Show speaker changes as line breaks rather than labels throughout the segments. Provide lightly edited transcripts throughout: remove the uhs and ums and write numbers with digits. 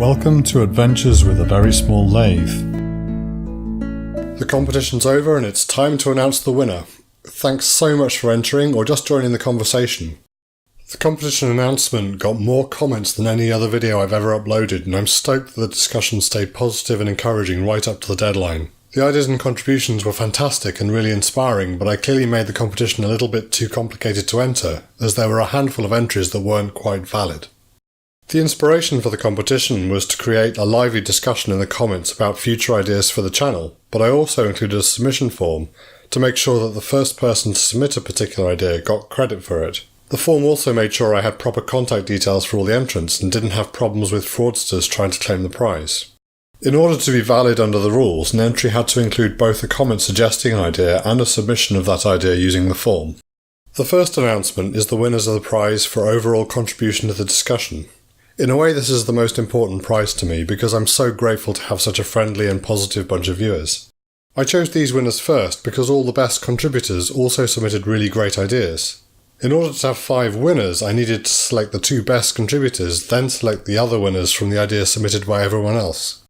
Welcome to Adventures with a Very Small Lathe. The competition's over and it's time to announce the winner. Thanks so much for entering or just joining the conversation. The competition announcement got more comments than any other video I've ever uploaded, and I'm stoked that the discussion stayed positive and encouraging right up to the deadline. The ideas and contributions were fantastic and really inspiring, but I clearly made the competition a little bit too complicated to enter, as there were a handful of entries that weren't quite valid. The inspiration for the competition was to create a lively discussion in the comments about future ideas for the channel, but I also included a submission form to make sure that the first person to submit a particular idea got credit for it. The form also made sure I had proper contact details for all the entrants and didn't have problems with fraudsters trying to claim the prize. In order to be valid under the rules, an entry had to include both a comment suggesting an idea and a submission of that idea using the form. The first announcement is the winners of the prize for overall contribution to the discussion. In a way, this is the most important prize to me because I'm so grateful to have such a friendly and positive bunch of viewers. I chose these winners first because all the best contributors also submitted really great ideas. In order to have 5 winners, I needed to select the 2 best contributors, then select the other winners from the ideas submitted by everyone else.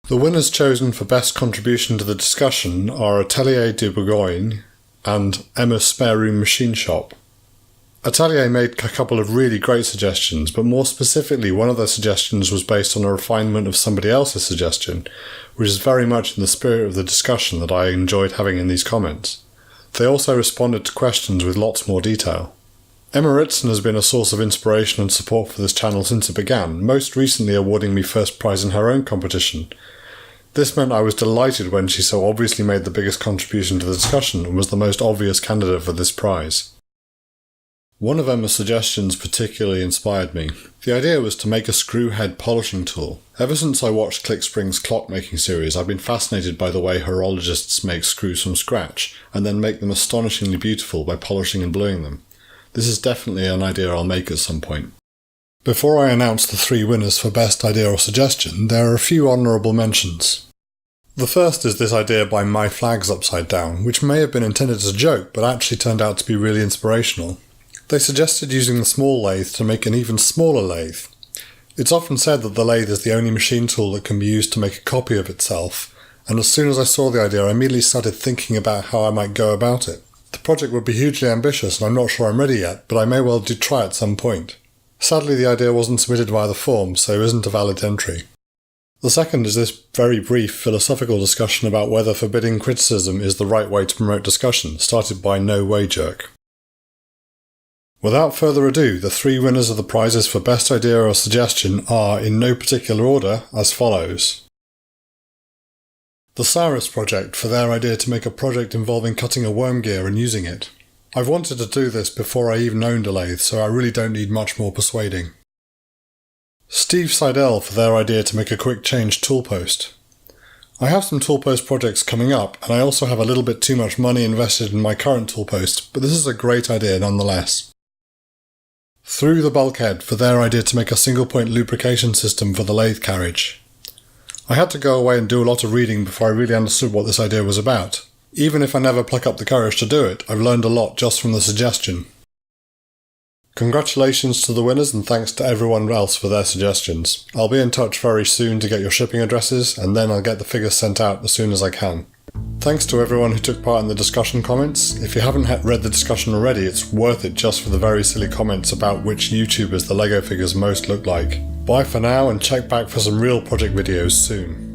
The winners chosen for best contribution to the discussion are Atelier de Bourgogne and Emma's Spare Room Machine Shop. Atelier made a couple of really great suggestions, but more specifically one of their suggestions was based on a refinement of somebody else's suggestion, which is very much in the spirit of the discussion that I enjoyed having in these comments. They also responded to questions with lots more detail. Emma Ritson has been a source of inspiration and support for this channel since it began, most recently awarding me first prize in her own competition. This meant I was delighted when she so obviously made the biggest contribution to the discussion and was the most obvious candidate for this prize. One of Emma's suggestions particularly inspired me. The idea was to make a screw head polishing tool. Ever since I watched ClickSpring's clock-making series, I've been fascinated by the way horologists make screws from scratch, and then make them astonishingly beautiful by polishing and bluing them. This is definitely an idea I'll make at some point. Before I announce the 3 winners for best idea or suggestion, there are a few honourable mentions. The first is this idea by My Flags Upside Down, which may have been intended as a joke, but actually turned out to be really inspirational. They suggested using the small lathe to make an even smaller lathe. It's often said that the lathe is the only machine tool that can be used to make a copy of itself, and as soon as I saw the idea I immediately started thinking about how I might go about it. The project would be hugely ambitious and I'm not sure I'm ready yet, but I may well do try at some point. Sadly, the idea wasn't submitted via the form, so isn't a valid entry. The second is this very brief philosophical discussion about whether forbidding criticism is the right way to promote discussion, started by No Way Jerk. Without further ado, the 3 winners of the prizes for best idea or suggestion are, in no particular order, as follows. The Cyrus Project for their idea to make a project involving cutting a worm gear and using it. I've wanted to do this before I even owned a lathe, so I really don't need much more persuading. Steve Seidel for their idea to make a quick change tool post. I have some tool post projects coming up, and I also have a little bit too much money invested in my current tool post, but this is a great idea nonetheless. Through the Bulkhead for their idea to make a single point lubrication system for the lathe carriage. I had to go away and do a lot of reading before I really understood what this idea was about. Even if I never pluck up the courage to do it, I've learned a lot just from the suggestion. Congratulations to the winners and thanks to everyone else for their suggestions. I'll be in touch very soon to get your shipping addresses, and then I'll get the figures sent out as soon as I can. Thanks to everyone who took part in the discussion comments. If you haven't read the discussion already, it's worth it just for the very silly comments about which YouTubers the LEGO figures most look like. Bye for now and check back for some real project videos soon.